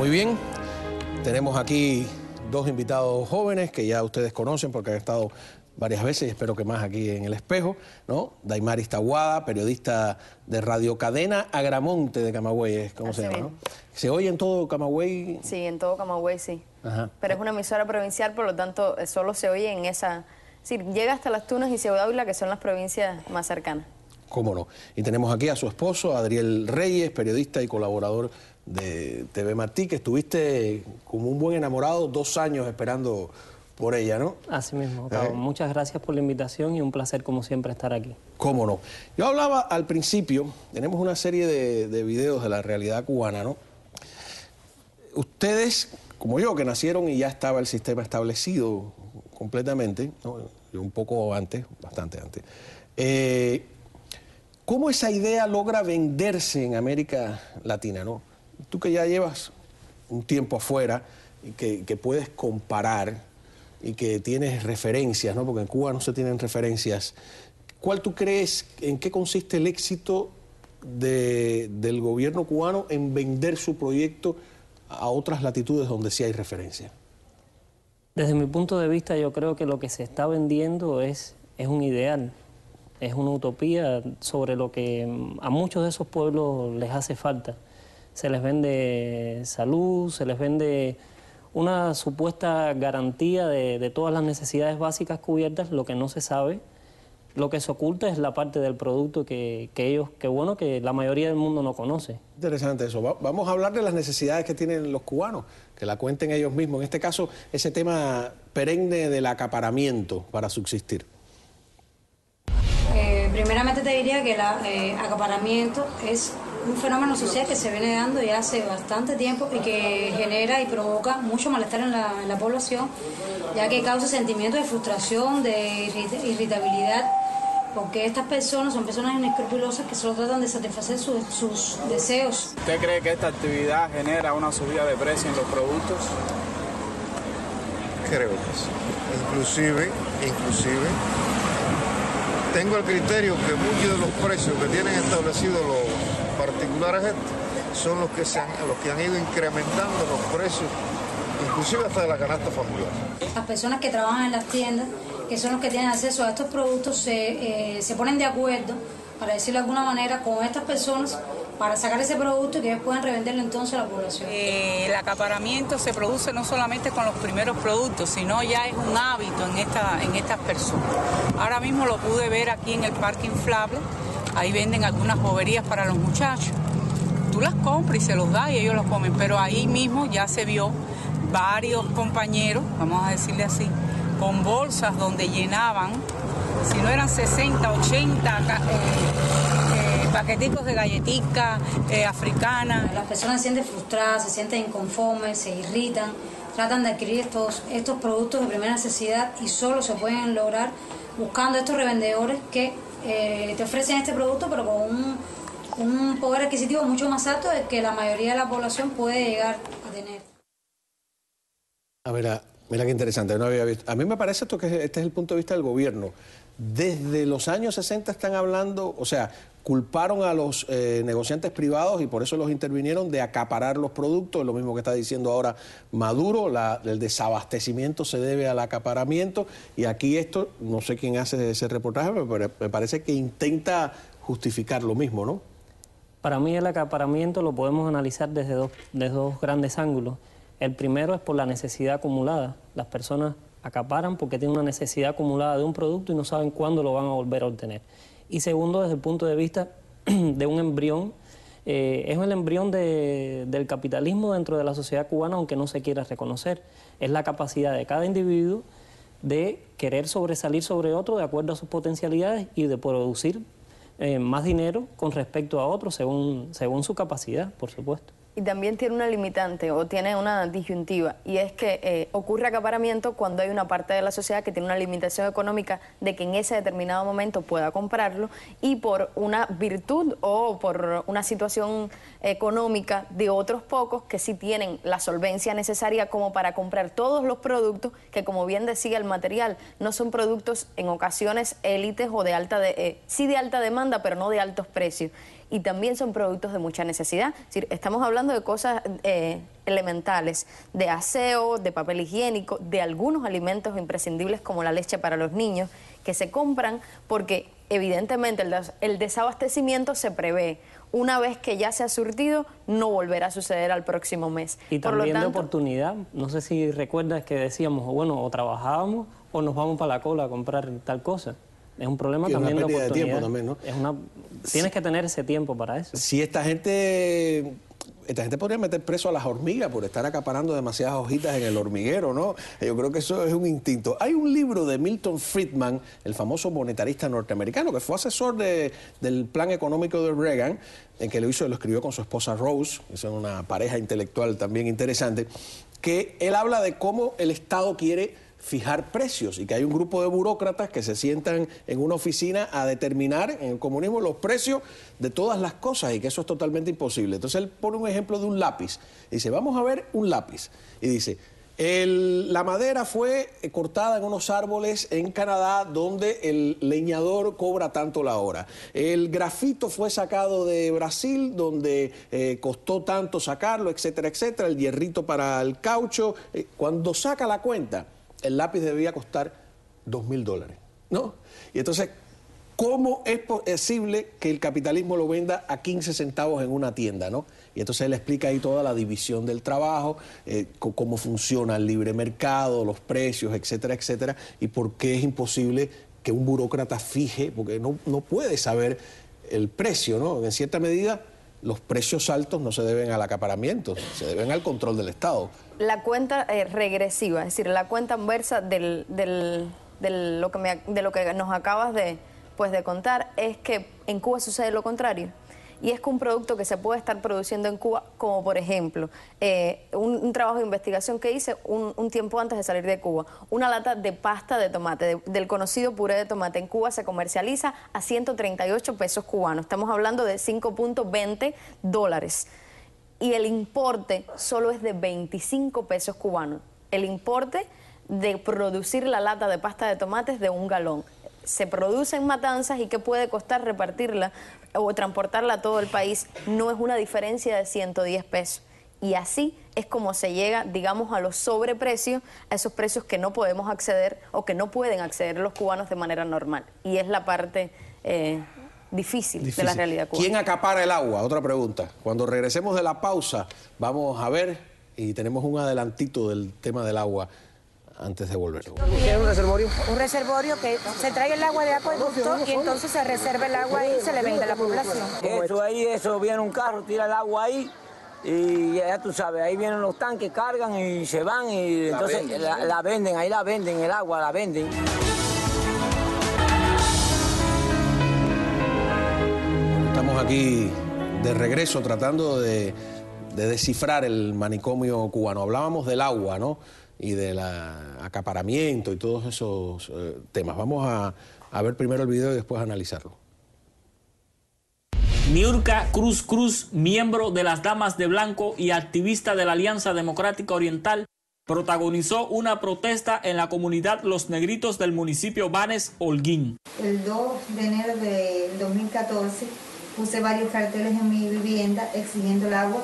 Muy bien, tenemos aquí dos invitados jóvenes que ya ustedes conocen porque han estado varias veces y espero que más aquí en El Espejo, ¿no? Daimaris Taboada, periodista de Radio Cadena Agramonte de Camagüey, ¿cómo se llama? ¿No? ¿Se oye en todo Camagüey? Sí, en todo Camagüey, sí. Ajá. Pero es una emisora provincial, por lo tanto, solo se oye en esa... Es decir, llega hasta Las Tunas y Ciudad Ávila, que son las provincias más cercanas. Cómo no. Y tenemos aquí a su esposo, Adriel Reyes, periodista y colaborador de TV Martí, que estuviste como un buen enamorado 2 años esperando por ella, ¿no? Así mismo, Gustavo. Muchas gracias por la invitación y un placer, como siempre, estar aquí. Cómo no. Yo hablaba al principio, tenemos una serie de videos de la realidad cubana, ¿no? Ustedes, como yo, que nacieron y ya estaba el sistema establecido completamente, ¿no? Yo un poco antes, bastante antes. ¿Cómo esa idea logra venderse en América Latina, ¿no? Tú que ya llevas un tiempo afuera y que puedes comparar y que tienes referencias, ¿no? Porque en Cuba no se tienen referencias. ¿Cuál tú crees, en qué consiste el éxito del gobierno cubano en vender su proyecto a otras latitudes donde sí hay referencia? Desde mi punto de vista, yo creo que lo que se está vendiendo es un ideal, es una utopía sobre lo que a muchos de esos pueblos les hace falta. Se les vende salud, se les vende una supuesta garantía de todas las necesidades básicas cubiertas. Lo que no se sabe, lo que se oculta es la parte del producto que la mayoría del mundo no conoce. Interesante eso. Vamos a hablar de las necesidades que tienen los cubanos, que la cuenten ellos mismos. En este caso, ese tema perenne del acaparamiento para subsistir. Primeramente te diría que el acaparamiento es un fenómeno social que se viene dando ya hace bastante tiempo y que genera y provoca mucho malestar en la población, ya que causa sentimientos de frustración, de irritabilidad, porque estas personas son personas inescrupulosas que solo tratan de satisfacer sus deseos. ¿Usted cree que esta actividad genera una subida de precio en los productos? Creo que sí. Inclusive, tengo el criterio que muchos de los precios que tienen establecidos los particulares son los que han ido incrementando los precios, inclusive hasta de la canasta familiar. Las personas que trabajan en las tiendas, que son los que tienen acceso a estos productos, se ponen de acuerdo, para decirlo de alguna manera, con estas personas para sacar ese producto y que ellos puedan revenderlo entonces a la población. El acaparamiento se produce no solamente con los primeros productos, sino ya es un hábito en estas personas. Ahora mismo lo pude ver aquí en el Parque Inflable, ahí venden algunas boberías para los muchachos. Tú las compras y se los das y ellos los comen, pero ahí mismo ya se vio varios compañeros, vamos a decirle así, con bolsas donde llenaban, si no eran 60, 80 paqueticos de galletitas africanas. Las personas se sienten frustradas, se sienten inconformes, se irritan, tratan de adquirir estos productos de primera necesidad y solo se pueden lograr buscando estos revendedores que te ofrecen este producto pero con un poder adquisitivo mucho más alto del que la mayoría de la población puede llegar a tener. A ver, mira qué interesante, no había visto. A mí me parece esto que este es el punto de vista del gobierno. Desde los años 60 están hablando, o sea, culparon a los negociantes privados y por eso los intervinieron de acaparar los productos, lo mismo que está diciendo ahora Maduro, el desabastecimiento se debe al acaparamiento y aquí esto, no sé quién hace ese reportaje, pero me parece que intenta justificar lo mismo, ¿no? Para mí el acaparamiento lo podemos analizar desde dos grandes ángulos. El primero es por la necesidad acumulada. Las personas acaparan porque tienen una necesidad acumulada de un producto y no saben cuándo lo van a volver a obtener. Y segundo, desde el punto de vista de un embrión, es el embrión del capitalismo dentro de la sociedad cubana, aunque no se quiera reconocer. Es la capacidad de cada individuo de querer sobresalir sobre otro de acuerdo a sus potencialidades y de producir más dinero con respecto a otros según su capacidad, por supuesto. Y también tiene una limitante o tiene una disyuntiva, y es que ocurre acaparamiento cuando hay una parte de la sociedad que tiene una limitación económica de que en ese determinado momento pueda comprarlo, y por una virtud o por una situación económica de otros pocos que sí tienen la solvencia necesaria como para comprar todos los productos que, como bien decía el material, no son productos en ocasiones élites o sí de alta demanda, pero no de altos precios. Y también son productos de mucha necesidad. Es decir, estamos hablando hablando de cosas elementales, de aseo, de papel higiénico, de algunos alimentos imprescindibles como la leche para los niños, que se compran porque evidentemente el desabastecimiento se prevé. Una vez que ya se ha surtido, no volverá a suceder al próximo mes. Y Por también lo tanto, de oportunidad, no sé si recuerdas que decíamos, bueno, o trabajábamos o nos vamos para la cola a comprar tal cosa. Es un problema también de oportunidad. Tiempo también, ¿no? Tienes que tener ese tiempo para eso. Si esta gente podría meter preso a las hormigas por estar acaparando demasiadas hojitas en el hormiguero, ¿no? Yo creo que eso es un instinto. Hay un libro de Milton Friedman, el famoso monetarista norteamericano, que fue asesor del plan económico de Reagan, en que lo escribió con su esposa Rose, que son una pareja intelectual también interesante, que él habla de cómo el Estado quiere fijar precios y que hay un grupo de burócratas que se sientan en una oficina a determinar en el comunismo los precios de todas las cosas y que eso es totalmente imposible. Entonces él pone un ejemplo de un lápiz. Dice, vamos a ver un lápiz. Y dice, la madera fue cortada en unos árboles en Canadá donde el leñador cobra tanto la hora. El grafito fue sacado de Brasil donde costó tanto sacarlo, etcétera, etcétera. El hierrito para el caucho. Cuando saca la cuenta, el lápiz debía costar $2.000, ¿no? Y entonces, ¿cómo es posible que el capitalismo lo venda a 15 centavos en una tienda, ¿no? Y entonces él explica ahí toda la división del trabajo, cómo funciona el libre mercado, los precios, etcétera, etcétera, y por qué es imposible que un burócrata fije, porque no puede saber el precio, ¿no? En cierta medida, los precios altos no se deben al acaparamiento, se deben al control del Estado. La cuenta regresiva, es decir, la cuenta inversa de lo que nos acabas de contar, es que en Cuba sucede lo contrario. Y es que un producto que se puede estar produciendo en Cuba, como por ejemplo, un trabajo de investigación que hice un tiempo antes de salir de Cuba, una lata de pasta de tomate, del conocido puré de tomate en Cuba se comercializa a 138 pesos cubanos. Estamos hablando de $5.20. Y el importe solo es de 25 pesos cubanos. El importe de producir la lata de pasta de tomates de 1 galón. Se produce en Matanzas y ¿qué puede costar repartirla o transportarla a todo el país? No es una diferencia de 110 pesos. Y así es como se llega, digamos, a los sobreprecios, a esos precios que no podemos acceder o que no pueden acceder los cubanos de manera normal. Y es la parte difícil de la realidad cubana. ¿Quién acapara el agua? Otra pregunta. Cuando regresemos de la pausa, vamos a ver, y tenemos un adelantito del tema del agua antes de volver. ¿Qué es un reservorio? Un reservorio que se trae el agua de acueducto y entonces se reserva el agua y se le vende a la población. Eso viene un carro, tira el agua ahí y ya tú sabes, ahí vienen los tanques, cargan y se van y entonces la venden, ahí la venden, el agua la venden. Estamos aquí de regreso tratando de descifrar el manicomio cubano. Hablábamos del agua, ¿no? Y del acaparamiento y todos esos temas. Vamos a ver primero el video y después analizarlo. Niurka Cruz Cruz, miembro de las Damas de Blanco y activista de la Alianza Democrática Oriental, protagonizó una protesta en la comunidad Los Negritos del municipio Banes, Holguín. El 2 de enero del 2014 puse varios carteles en mi vivienda exigiendo el agua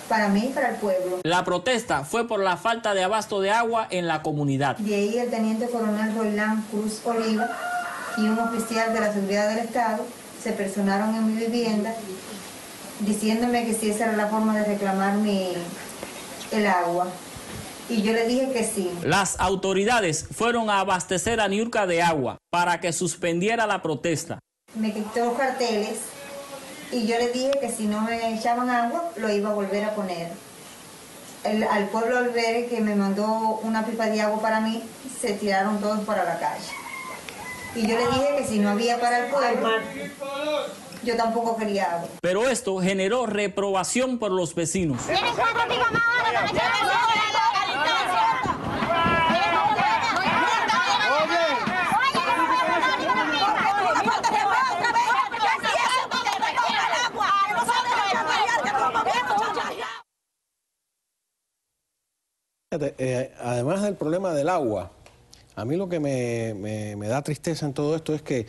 para mí y para el pueblo. La protesta fue por la falta de abasto de agua en la comunidad. De ahí el teniente coronel Roilán Cruz Oliva y un oficial de la seguridad del Estado se personaron en mi vivienda diciéndome que si esa era la forma de reclamar el agua. Y yo le dije que sí. Las autoridades fueron a abastecer a Niurka de agua para que suspendiera la protesta. Me quitó los carteles y yo le dije que si no me echaban agua, lo iba a volver a poner. Al pueblo Albergue, que me mandó una pipa de agua para mí, se tiraron todos para la calle. Y yo le dije que si no había para el pueblo, yo tampoco quería agua. Pero esto generó reprobación por los vecinos. Además del problema del agua, a mí lo que me da tristeza en todo esto es que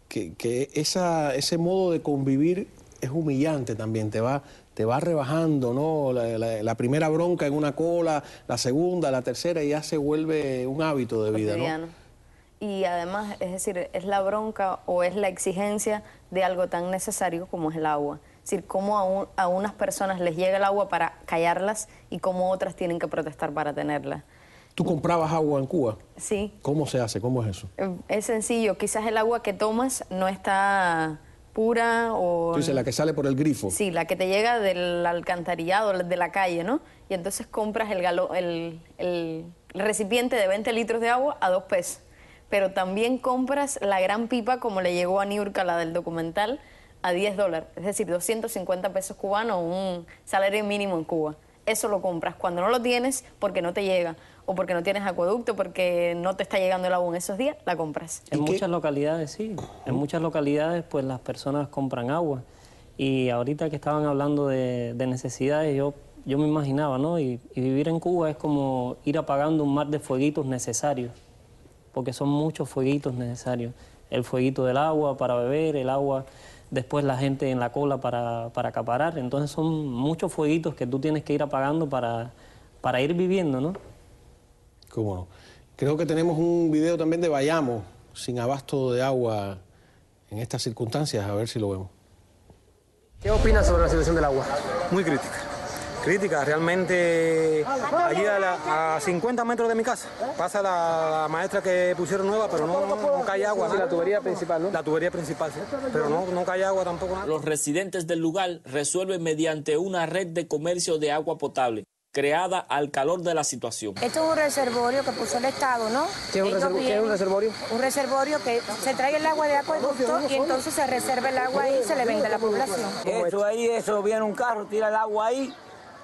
ese modo de convivir es humillante también, te va rebajando, ¿no? La primera bronca en una cola, la segunda, la tercera, y ya se vuelve un hábito de vida, ¿no? Y además, es decir, es la bronca o es la exigencia de algo tan necesario como es el agua. Es decir, cómo a unas personas les llega el agua para callarlas y cómo otras tienen que protestar para tenerla. ¿Tú comprabas agua en Cuba? Sí. ¿Cómo se hace? ¿Cómo es eso? Es sencillo. Quizás el agua que tomas no está pura o... Tú dices, la que sale por el grifo. Sí, la que te llega del alcantarillado, de la calle, ¿no? Y entonces compras el recipiente de 20 litros de agua a 2 pesos. Pero también compras la gran pipa, como le llegó a Niurka, la del documental, a $10. Es decir, 250 pesos cubanos, un salario mínimo en Cuba. Eso lo compras cuando no lo tienes porque no te llega, o porque no tienes acueducto, porque no te está llegando el agua en esos días, la compras. En muchas localidades, sí. En muchas localidades, pues las personas compran agua. Y ahorita que estaban hablando de necesidades, yo me imaginaba, ¿no? Y vivir en Cuba es como ir apagando un mar de fueguitos necesarios, porque son muchos fueguitos necesarios. El fueguito del agua para beber, el agua, después la gente en la cola para acaparar. Entonces son muchos fueguitos que tú tienes que ir apagando para ir viviendo, ¿no? ¿Cómo no? Creo que tenemos un video también de Bayamo, sin abasto de agua en estas circunstancias, a ver si lo vemos. ¿Qué opinas sobre la situación del agua? Muy crítica. Crítica, realmente allí a 50 metros de mi casa pasa la maestra que pusieron nueva, pero no cae agua. Sí, la tubería principal, ¿no? La tubería principal, sí, pero no cae agua tampoco. Los residentes del lugar resuelven mediante una red de comercio de agua potable, creada al calor de la situación. Esto es un reservorio que puso el Estado, ¿no? ¿Qué es un reservorio? Un reservorio que se trae el agua de acueducto y entonces se reserva el agua y se le vende a la población. Eso viene un carro, tira el agua ahí.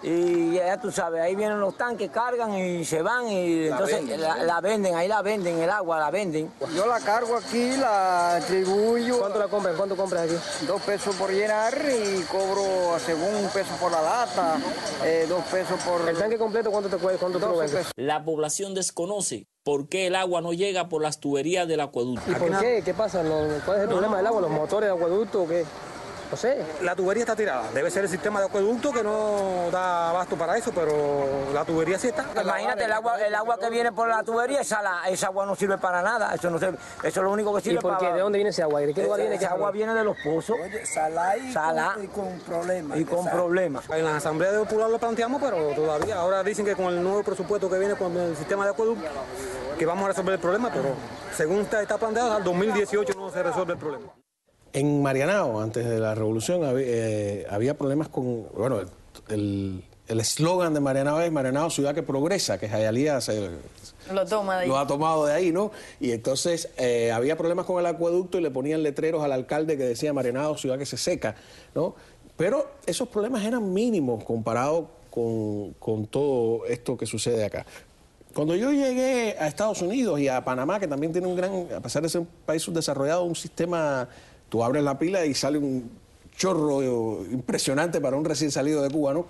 Y ya tú sabes, ahí vienen los tanques, cargan y se van y entonces la venden, ahí la venden, el agua la venden. Yo la cargo aquí, la distribuyo. ¿Cuánto la compran? ¿Cuánto compras aquí? 2 pesos por llenar y cobro según 1 peso por la lata, 2 pesos por... ¿El tanque completo cuánto te cuesta? ¿Cuánto te lo vendes? La población desconoce por qué el agua no llega por las tuberías del acueducto. ¿Y por qué? ¿Qué pasa? ¿Cuál es el problema del agua? ¿Los motores de acueducto o qué? No sé. La tubería está tirada. Debe ser el sistema de acueducto que no da abasto para eso, pero la tubería sí está. Imagínate, el agua que viene por la tubería, esa agua no sirve para nada. Eso es lo único que sirve. ¿Y por qué? ¿De dónde viene ese agua? ¿De qué lugar viene? Esa agua viene de los pozos. Oye, salá y con problemas. Y con problemas. En la Asamblea de Popular lo planteamos, pero todavía. Ahora dicen que con el nuevo presupuesto que viene con el sistema de acueducto, que vamos a resolver el problema, pero según está planteado, al 2018 no se resuelve el problema. En Marianao, antes de la revolución, había problemas con... Bueno, el eslogan de Marianao es Marianao, ciudad que progresa, que Jayalía lo ha tomado de ahí, ¿no? Y entonces había problemas con el acueducto y le ponían letreros al alcalde que decía Marianao, ciudad que se seca, ¿no? Pero esos problemas eran mínimos comparados con todo esto que sucede acá. Cuando yo llegué a Estados Unidos y a Panamá, que también tiene un gran, a pesar de ser un país subdesarrollado, un sistema... Tú abres la pila y sale un chorro impresionante para un recién salido de Cuba, ¿no?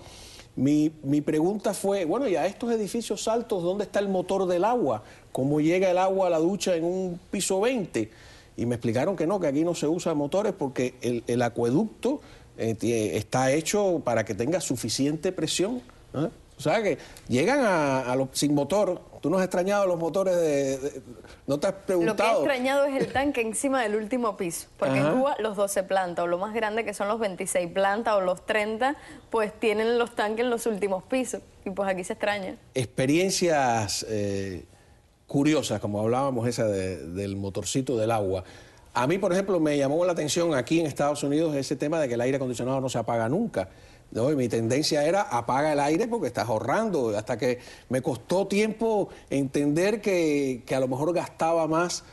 Mi pregunta fue, bueno, y a estos edificios altos, ¿dónde está el motor del agua? ¿Cómo llega el agua a la ducha en un piso 20? Y me explicaron que no, que aquí no se usan motores porque el acueducto está hecho para que tenga suficiente presión, ¿eh? O sea, que llegan sin motor. ¿Tú no has extrañado los motores no te has preguntado? Lo que he extrañado es el tanque encima del último piso. Porque en Cuba los 12 plantas, o lo más grande que son los 26 plantas, o los 30, pues tienen los tanques en los últimos pisos. Y pues aquí se extraña. Experiencias curiosas, como hablábamos esa del motorcito del agua. A mí, por ejemplo, me llamó la atención aquí en Estados Unidos ese tema de que el aire acondicionado no se apaga nunca. No, y mi tendencia era apaga el aire porque estás ahorrando, hasta que me costó tiempo entender que a lo mejor gastaba más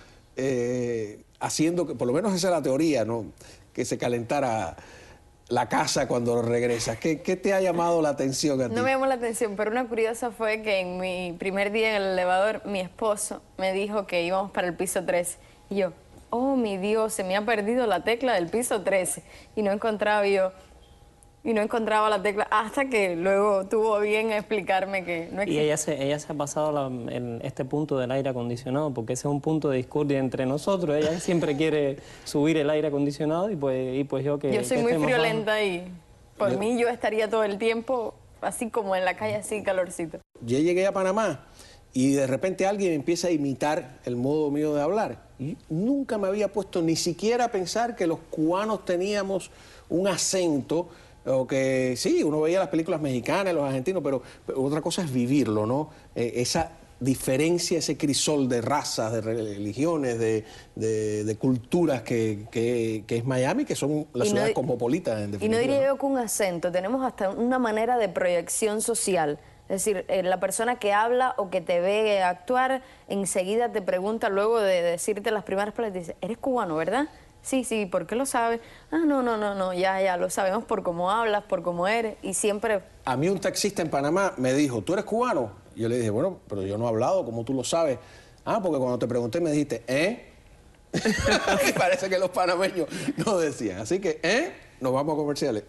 haciendo, que por lo menos esa es la teoría, ¿no? Que se calentara la casa cuando regresas. ¿Qué te ha llamado la atención a ti? No me llamó la atención, pero una curiosa fue que en mi primer día en el elevador, mi esposo me dijo que íbamos para el piso 13. Y yo, oh mi Dios, se me ha perdido la tecla del piso 13 y no encontraba yo. Y no encontraba la tecla hasta que luego tuvo bien explicarme que no existe. Y ella se ha pasado este punto del aire acondicionado, porque ese es un punto de discordia entre nosotros. Ella siempre quiere subir el aire acondicionado y pues yo que... Yo soy que muy esté más friolenta y por mí yo estaría todo el tiempo así como en la calle, así calorcito. Yo llegué a Panamá y de repente alguien empieza a imitar el modo mío de hablar. Y nunca me había puesto ni siquiera a pensar que los cubanos teníamos un acento, o que sí, uno veía las películas mexicanas, los argentinos, pero otra cosa es vivirlo, ¿no? Esa diferencia, ese crisol de razas, de religiones, de culturas que es Miami, que son las ciudades cosmopolitas, en definitiva. Y no diría yo que un acento, tenemos hasta una manera de proyección social. Es decir, la persona que habla o que te ve actuar, enseguida te pregunta, luego de decirte las primeras palabras, te dice, eres cubano, ¿verdad? Sí, sí, ¿por qué lo sabes? Ah, no, ya, lo sabemos por cómo hablas, por cómo eres, y siempre... A mí un taxista en Panamá me dijo, ¿tú eres cubano? Y yo le dije, bueno, pero yo no he hablado, ¿cómo tú lo sabes? Ah, porque cuando te pregunté me dijiste, Y parece que los panameños no decían. Así que, nos vamos a comerciales.